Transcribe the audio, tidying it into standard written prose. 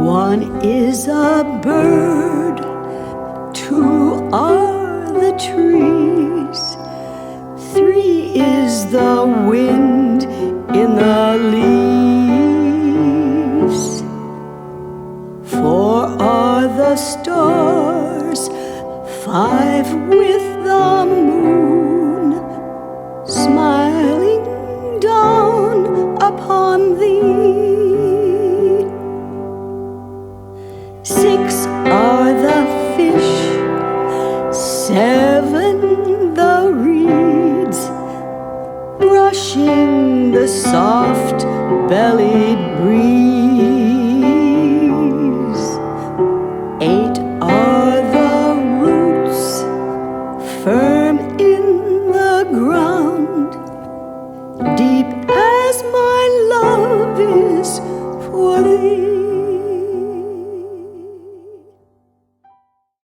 One is a bird, two are the trees, three is the wind in the leaves, four are the stars, five with the moon smiling down upon thee. Six are the fish, seven the reeds, brushing the soft bellied breeze. Eight are the roots, firm in the ground, deep as my love is for thee.